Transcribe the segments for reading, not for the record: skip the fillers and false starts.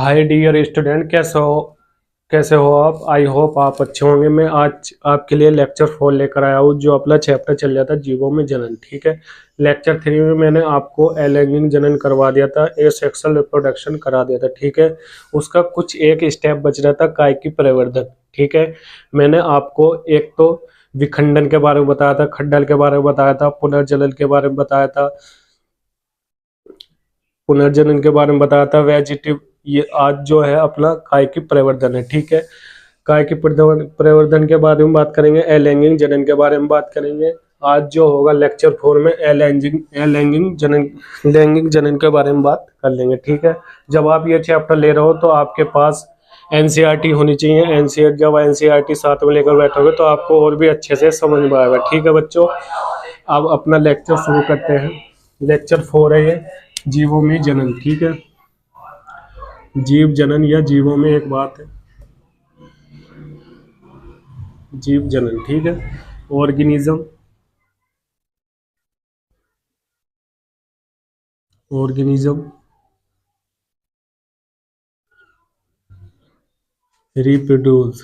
Hi dear student, कैसे हो आप। आई होप आप अच्छे होंगे। मैं आज आपके लिए लेक्चर 4 लेकर आया हूँ, जो अपना चैप्टर चल रहा था जीवों में जनन। ठीक है, लेक्चर 3 में मैंने आपको अलैंगिक जनन करवा दिया था, एसेक्सुअल रिप्रोडक्शन करा दिया था। ठीक है, उसका कुछ एक स्टेप बच रहा था, कायिकी परिवर्धन। ठीक है, मैंने आपको एक तो विखंडन के बारे में बताया था, खंडन के बारे में बताया था, पुनर्जनन के बारे में बताया था, पुनर्जनन के बारे में बताया था, वेजिटेटिव। ये आज जो है अपना कायिकी परिवर्धन है। ठीक है, कायिकी परिवर्धन के बारे में बात करेंगे, अलैंगिक जनन के बारे में बात करेंगे। आज जो होगा लेक्चर 4 में लैंगिक जनन के बारे में बात कर लेंगे। ठीक है, जब आप ये चैप्टर ले रहे हो तो आपके पास एनसीईआरटी होनी चाहिए। एनसीईआरटी, जब एनसीईआरटी साथ में लेकर बैठोगे तो आपको और भी अच्छे से समझ में आएगा। ठीक है बच्चों, अब अपना लेक्चर शुरू करते हैं। लेक्चर 4 है ये, जीवों में जनन। ठीक है, जीव जनन या जीवों में एक बात है, जीव जनन। ठीक है, ऑर्गेनिज्म, ऑर्गेनिज्म रिप्रोड्यूस,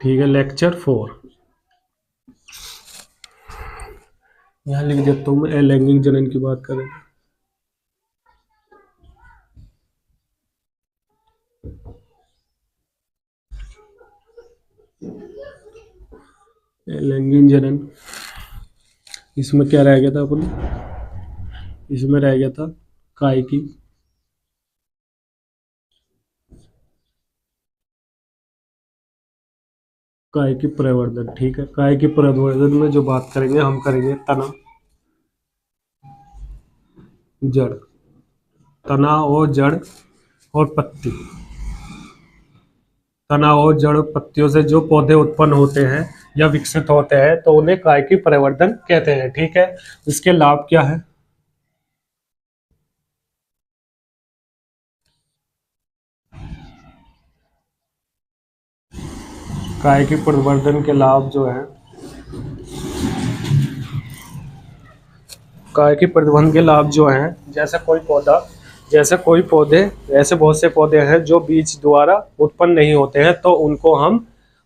ठीक है। लेक्चर 4 यहाँ लिख देता हूँ मैं, अलैंगिक जनन की बात करें। अलैंगिक जनन, इसमें क्या रह गया था अपन, इसमें रह गया था कायिकी, कायिकी परिवर्धन। ठीक है, कायिकी परिवर्धन में जो बात करेंगे हम करेंगे तना, जड़, तना और जड़ और पत्ती। तना और जड़ पत्तियों से जो पौधे उत्पन्न होते हैं या विकसित होते हैं तो उन्हें कायिकी परिवर्तन कहते हैं। ठीक है, इसके लाभ क्या है। कायिकी परिवर्तन के लाभ जो है, कायिकी परिवर्तन के लाभ जो हैं, जैसे कोई पौधे, ऐसे बहुत से पौधे हैं जो बीज द्वारा उत्पन्न नहीं होते हैं, तो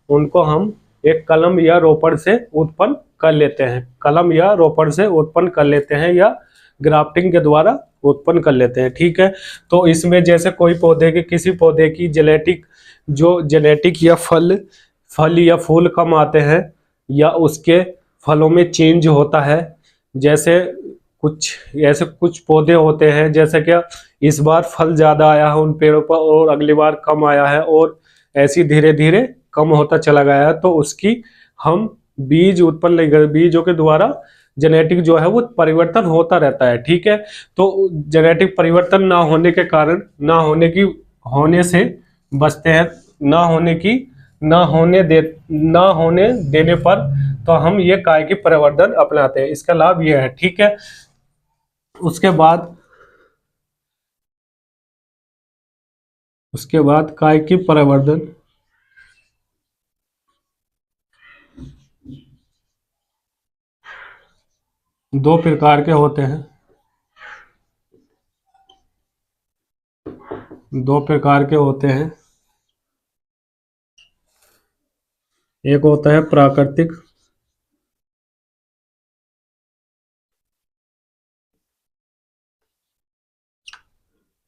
उनको हम एक कलम या रोपड़ से उत्पन्न कर लेते हैं, कलम या रोपड़ से उत्पन्न कर लेते हैं, या ग्राफ्टिंग के द्वारा उत्पन्न कर लेते हैं। ठीक है, तो इसमें जैसे कोई पौधे के, किसी पौधे की जेनेटिक या फल या फूल कम आते हैं, या उसके फलों में चेंज होता है। जैसे कुछ पौधे होते हैं, जैसे क्या इस बार फल ज्यादा आया है उन पेड़ों पर और अगली बार कम आया है, और ऐसी धीरे धीरे कम होता चला गया है, तो उसकी हम बीज उत्पन्न नहीं कर, बीजों के द्वारा जेनेटिक जो है वो परिवर्तन होता रहता है। ठीक है, तो जेनेटिक परिवर्तन ना होने के कारण, होने से बचते हैं, ना होने देने पर तो हम ये कायिकी परिवर्तन अपनाते हैं। इसका लाभ ये है। ठीक है, उसके बाद कायिकी परिवर्तन दो प्रकार के होते हैं, एक होता है प्राकृतिक,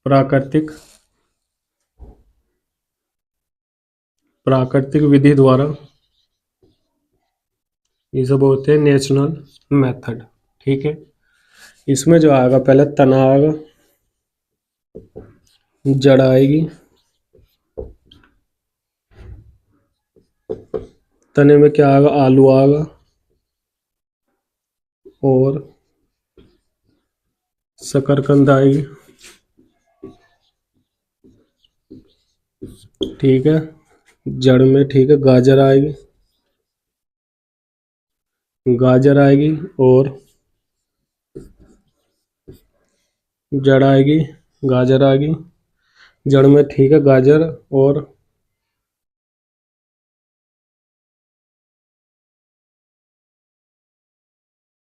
प्राकृतिक प्राकृतिक विधि द्वारा, ये सब होते हैं नेचुरल मेथड। ठीक है, इसमें जो आएगा, पहले तना आएगा, जड़ आएगी, तने में क्या आएगा, आलू आएगा, और शकरकंद आएगी। ठीक है, जड़ में, ठीक है, गाजर आएगी, और जड़ आएगी, गाजर आएगी, जड़ में, ठीक है, गाजर और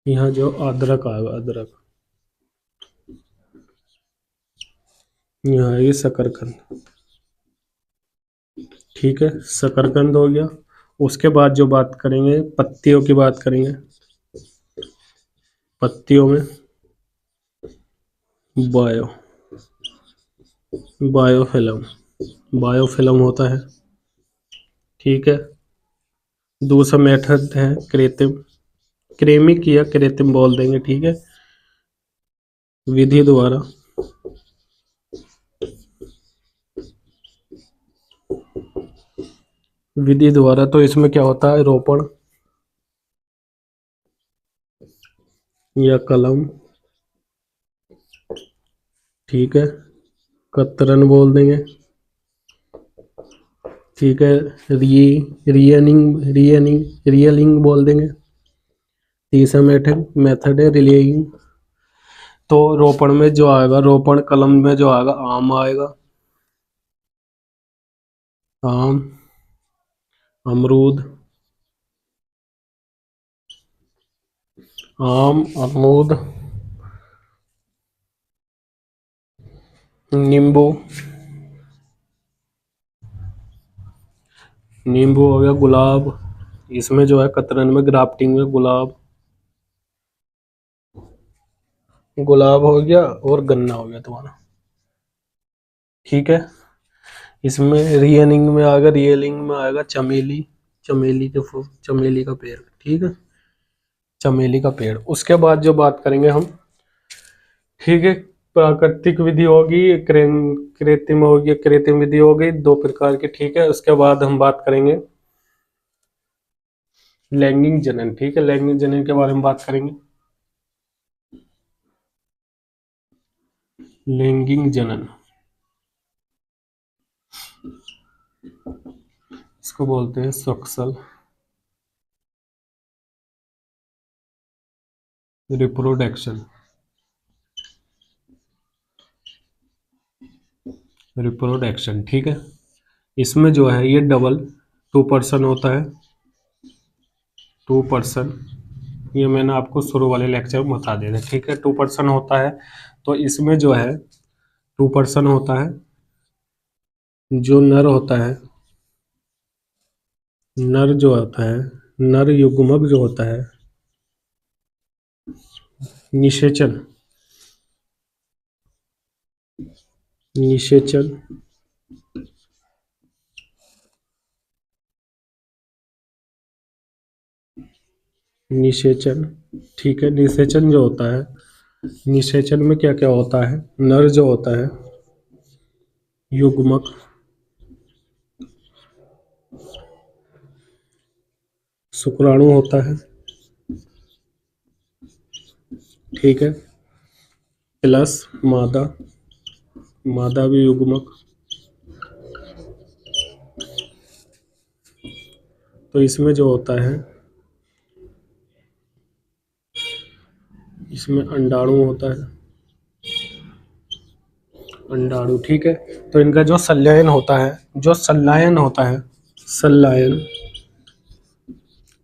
यहाँ जो अदरक आएगा, अदरक, यहाँ आएगी शकरकंद। ठीक है, शकरकंद हो गया। उसके बाद जो बात करेंगे, पत्तियों की बात करेंगे। पत्तियों में बायो बायोफिल्म, बायोफिल्म होता है। ठीक है। दूसरा मेथड है कृत्रिम, क्रेमिक या कृत्रिम बोल देंगे। ठीक है। विधि द्वारा, विधि द्वारा तो इसमें क्या होता है, रोपण या कलम। ठीक है। कतरन बोल देंगे। ठीक है। रियलिंग बोल देंगे। तीसरा मेथड है रिलेइंग। तो रोपण में जो आएगा, रोपण कलम में जो आएगा, आम आएगा, आम, अमरूद, आम, अमरूद, नींबू, नींबू हो गया, गुलाब। इसमें जो है कतरन में, ग्राफ्टिंग में गुलाब, गुलाब हो गया और गन्ना हो गया तुम्हारा। ठीक है। इसमें रियलिंग में आएगा, रियलिंग में आएगा चमेली, चमेली के फूल, चमेली का पेड़। ठीक है, चमेली का पेड़। उसके बाद जो बात करेंगे हम, ठीक है, प्राकृतिक विधि होगी, कृत्रिम होगी, कृत्रिम विधि हो गई दो प्रकार की। ठीक है। उसके बाद हम बात करेंगे लैंगिक जनन। ठीक है, लैंगिक जनन के बारे में बात करेंगे। लैंगिक जनन, इसको बोलते हैं सेक्सुअल रिप्रोडक्शन, रिप्रोडक्शन। ठीक है। इसमें जो है ये डबल 2% होता है, 2%। ये मैंने आपको शुरू वाले लेक्चर में बता दिया था। ठीक है, 2% होता है। तो इसमें जो है 2% होता है, जो नर होता है, नर जो होता है, नर युग्मक जो होता है, निषेचन, निषेचन, निषेचन। ठीक है, निषेचन जो होता है, निषेचन में क्या क्या होता है, नर जो होता है, युग्मक, शुक्राणु होता है। ठीक है, प्लस मादा, मादा भी युग्मक। तो इसमें जो होता है, इसमें अंडाणु होता है, अंडाणु। ठीक है। तो इनका जो संलयन होता है, जो संलयन होता है, संलयन,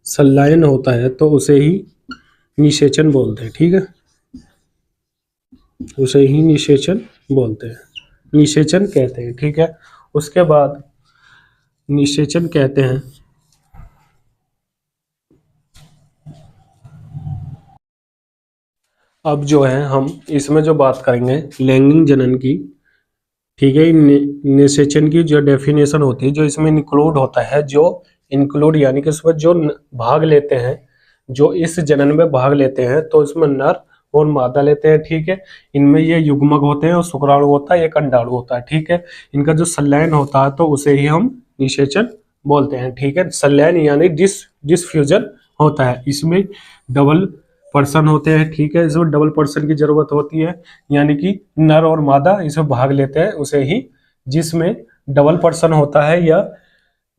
संलयन होता है तो उसे ही निषेचन बोलते हैं। ठीक है, उसे ही निषेचन बोलते हैं, निषेचन कहते हैं। ठीक है। उसके बाद निषेचन कहते हैं, अब जो है हम इसमें जो बात करेंगे लैंगिक जनन की। ठीक है, निषेचन की जो डेफिनेशन होती है, जो इसमें इंक्लूड होता है, जो इंक्लूड यानी कि उसमें जो भाग लेते हैं, जो इस जनन में भाग लेते हैं, तो इसमें नर और मादा लेते हैं। ठीक है। इनमें ये युग्मक होते हैं और शुक्राणु होता है, एक अंडाणु होता है। ठीक है। इनका जो संलयन होता है तो उसे ही हम निषेचन बोलते हैं। ठीक है, संलयन यानी डिसफ्यूजन होता है, इसमें डबल पर्सन होते हैं। ठीक है, इसमें डबल पर्सन की जरूरत होती है, यानी कि नर और मादा इसमें भाग लेते हैं, उसे ही, जिसमें डबल पर्सन होता है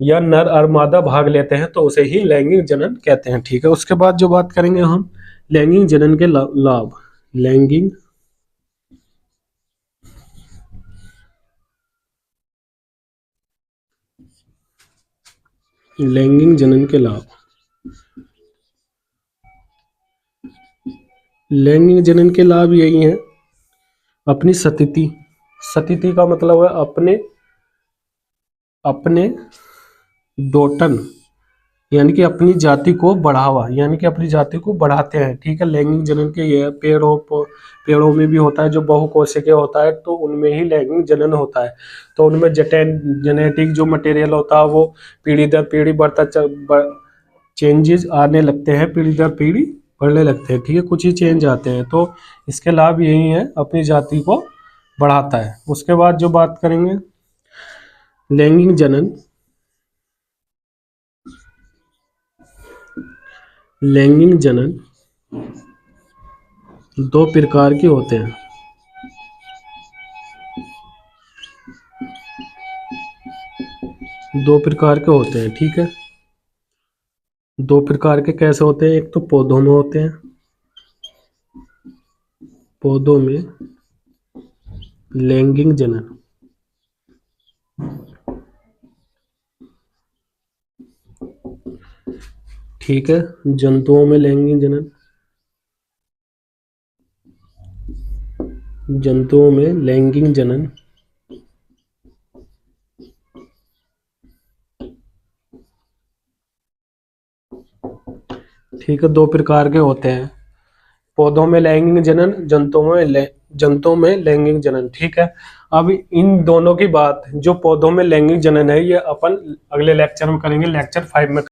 या नर और मादा भाग लेते हैं तो उसे ही लैंगिक जनन कहते हैं। ठीक है। उसके बाद जो बात करेंगे हम लैंगिक जनन के लाभ, लैंगिक, लैंगिक जनन के लाभ। लैंगिक जनन के लाभ यही हैं, अपनी सतिथि, सतिथि का मतलब है अपने डोटन, यानी कि अपनी जाति को बढ़ावा, यानी कि अपनी जाति को बढ़ाते हैं। ठीक है, लैंगिक जनन के ये पेड़ों में भी होता है, जो बहुकोशिकीय होता है तो उनमें ही लैंगिक जनन होता है। तो उनमें जेनेटिक जो मटेरियल होता है वो पीढ़ी दर पीढ़ी चेंजेस आने लगते हैं, पीढ़ी दर पीढ़ी बढ़ने लगते हैं। ठीक है, कुछ ही चेंज आते हैं। तो इसके लाभ यही है, अपनी जाति को बढ़ाता है। उसके बाद जो बात करेंगे लैंगिक जनन, लैंगिक जनन दो प्रकार के होते हैं। दो प्रकार के होते हैं। ठीक है, दो प्रकार के कैसे होते हैं? एक तो पौधों में होते हैं, पौधों में लैंगिक जनन, ठीक है, जंतुओं में लैंगिक जनन, जंतुओं में लैंगिक जनन, ठीक है, दो प्रकार के होते हैं, पौधों में लैंगिक जनन, जंतुओं में लैंगिक जनन। ठीक है, अब इन दोनों की बात, जो पौधों में लैंगिक जनन है ये अपन अगले लेक्चर में करेंगे, लेक्चर 5 में।